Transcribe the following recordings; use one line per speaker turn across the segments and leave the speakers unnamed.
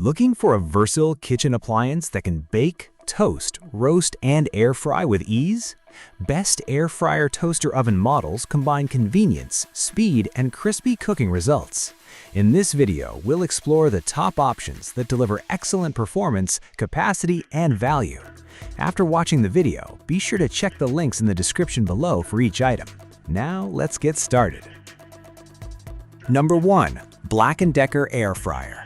Looking for a versatile kitchen appliance that can bake, toast, roast, and air fry with ease? Best air fryer toaster oven models combine convenience, speed, and crispy cooking results. In this video, we'll explore the top options that deliver excellent performance, capacity, and value. After watching the video, be sure to check the links in the description below for each item. Now, let's get started. Number 1. BLACK+DECKER Air Fryer.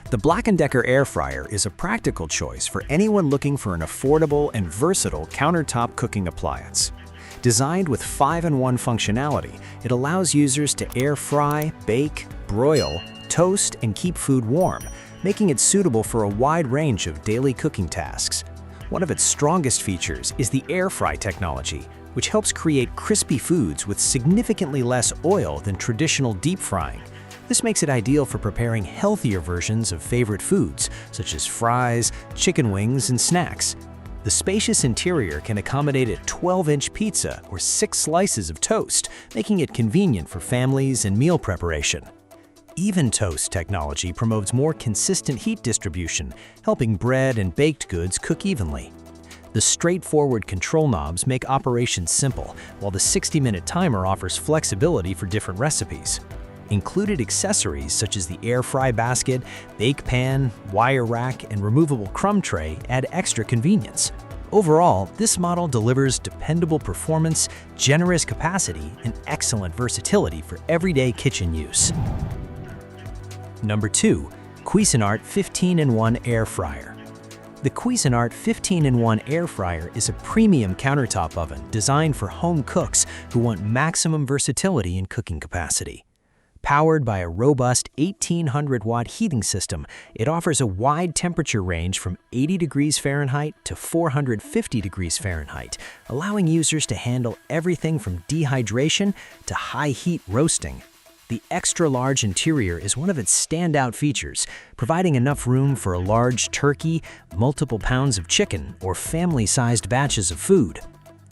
The BLACK+DECKER Air Fryer is a practical choice for anyone looking for an affordable and versatile countertop cooking appliance. Designed with 5-in-1 functionality, it allows users to air fry, bake, broil, toast, and keep food warm, making it suitable for a wide range of daily cooking tasks. One of its strongest features is the air fry technology, which helps create crispy foods with significantly less oil than traditional deep frying. This makes it ideal for preparing healthier versions of favorite foods, such as fries, chicken wings, and snacks. The spacious interior can accommodate a 12-inch pizza or 6 slices of toast, making it convenient for families and meal preparation. Even Toast technology promotes more consistent heat distribution, helping bread and baked goods cook evenly. The straightforward control knobs make operations simple, while the 60-minute timer offers flexibility for different recipes. Included accessories such as the air fry basket, bake pan, wire rack, and removable crumb tray add extra convenience. Overall, this model delivers dependable performance, generous capacity, and excellent versatility for everyday kitchen use. Number 2. Cuisinart 15-in-1 Air Fryer. The Cuisinart 15-in-1 Air Fryer is a premium countertop oven designed for home cooks who want maximum versatility in cooking capacity. Powered by a robust 1800-watt heating system, it offers a wide temperature range from 80 degrees Fahrenheit to 450 degrees Fahrenheit, allowing users to handle everything from dehydration to high-heat roasting. The extra-large interior is one of its standout features, providing enough room for a large turkey, multiple pounds of chicken, or family-sized batches of food.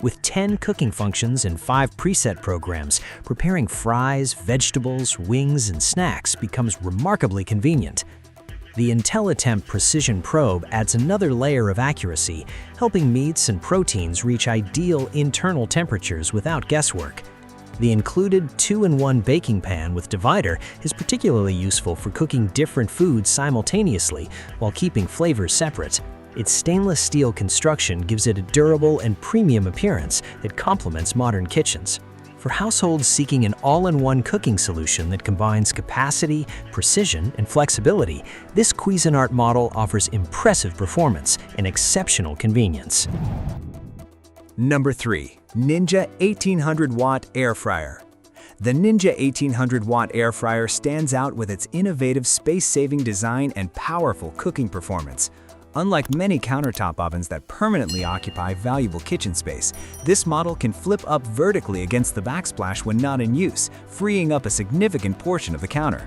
With 10 cooking functions and 5 preset programs, preparing fries, vegetables, wings, and snacks becomes remarkably convenient. The IntelliTemp Precision Probe adds another layer of accuracy, helping meats and proteins reach ideal internal temperatures without guesswork. The included 2-in-1 baking pan with divider is particularly useful for cooking different foods simultaneously while keeping flavors separate. Its stainless steel construction gives it a durable and premium appearance that complements modern kitchens. For households seeking an all-in-one cooking solution that combines capacity, precision, and flexibility, this Cuisinart model offers impressive performance and exceptional convenience.
Number 3. Ninja 1800-Watt Air Fryer. The Ninja 1800-Watt Air Fryer stands out with its innovative space-saving design and powerful cooking performance. Unlike many countertop ovens that permanently occupy valuable kitchen space, this model can flip up vertically against the backsplash when not in use, freeing up a significant portion of the counter.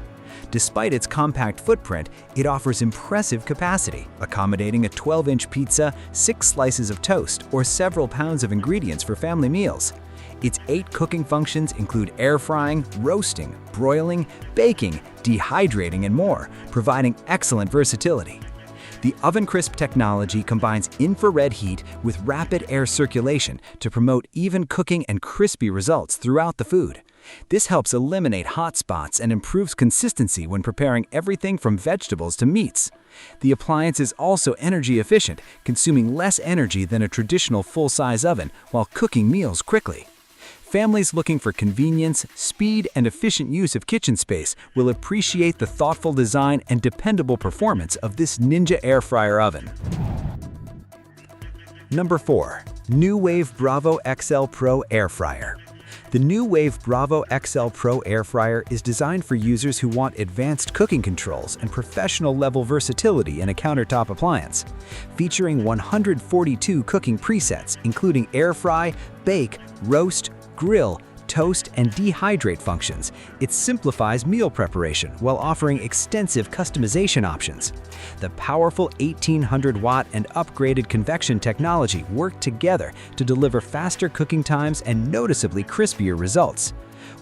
Despite its compact footprint, it offers impressive capacity, accommodating a 12-inch pizza, 6 slices of toast, or several pounds of ingredients for family meals. Its 8 cooking functions include air frying, roasting, broiling, baking, dehydrating, and more, providing excellent versatility. The Oven Crisp technology combines infrared heat with rapid air circulation to promote even cooking and crispy results throughout the food. This helps eliminate hot spots and improves consistency when preparing everything from vegetables to meats. The appliance is also energy efficient, consuming less energy than a traditional full-size oven while cooking meals quickly. Families looking for convenience, speed, and efficient use of kitchen space will appreciate the thoughtful design and dependable performance of this Ninja Air Fryer oven. Number 4. Nuwave Bravo XL Pro Air Fryer. The Nuwave Bravo XL Pro Air Fryer is designed for users who want advanced cooking controls and professional-level versatility in a countertop appliance. Featuring 142 cooking presets, including air fry, bake, roast, grill, toast, and dehydrate functions, it simplifies meal preparation while offering extensive customization options. The powerful 1800-watt and upgraded convection technology work together to deliver faster cooking times and noticeably crispier results.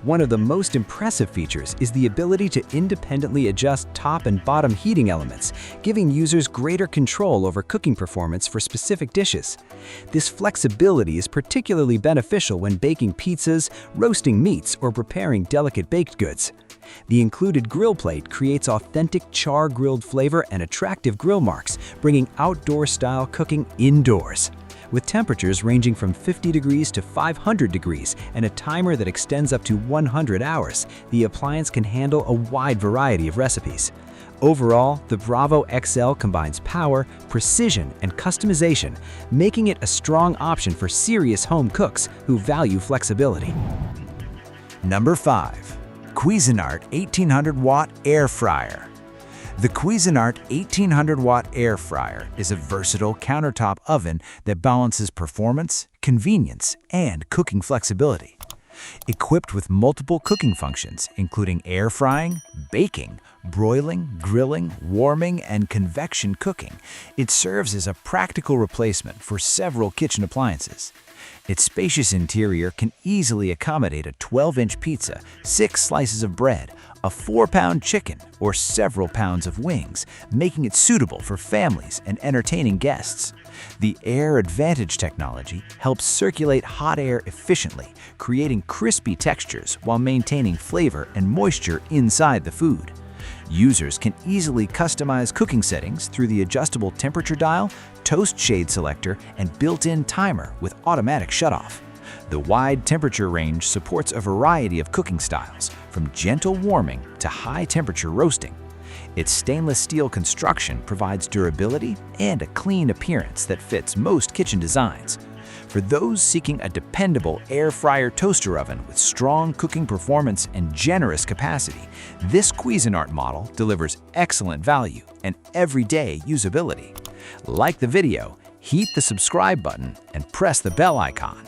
One of the most impressive features is the ability to independently adjust top and bottom heating elements, giving users greater control over cooking performance for specific dishes. This flexibility is particularly beneficial when baking pizzas, roasting meats, or preparing delicate baked goods. The included grill plate creates authentic char-grilled flavor and attractive grill marks, bringing outdoor-style cooking indoors. With temperatures ranging from 50 degrees to 500 degrees and a timer that extends up to 100 hours, the appliance can handle a wide variety of recipes. Overall, the Bravo XL combines power, precision, and customization, making it a strong option for serious home cooks who value flexibility.
Number 5. Cuisinart 1800-watt Air Fryer. The Cuisinart 1800-watt Air Fryer is a versatile countertop oven that balances performance, convenience, and cooking flexibility. Equipped with multiple cooking functions, including air frying, baking, broiling, grilling, warming, and convection cooking, it serves as a practical replacement for several kitchen appliances. Its spacious interior can easily accommodate a 12-inch pizza, 6 slices of bread, a 4-pound chicken, or several pounds of wings, making it suitable for families and entertaining guests. The Air Advantage technology helps circulate hot air efficiently, creating crispy textures while maintaining flavor and moisture inside the food. Users can easily customize cooking settings through the adjustable temperature dial, toast shade selector, and built-in timer with automatic shutoff. The wide temperature range supports a variety of cooking styles, from gentle warming to high-temperature roasting. Its stainless steel construction provides durability and a clean appearance that fits most kitchen designs. For those seeking a dependable air fryer toaster oven with strong cooking performance and generous capacity, this Cuisinart model delivers excellent value and everyday usability. Like the video, hit the subscribe button and press the bell icon.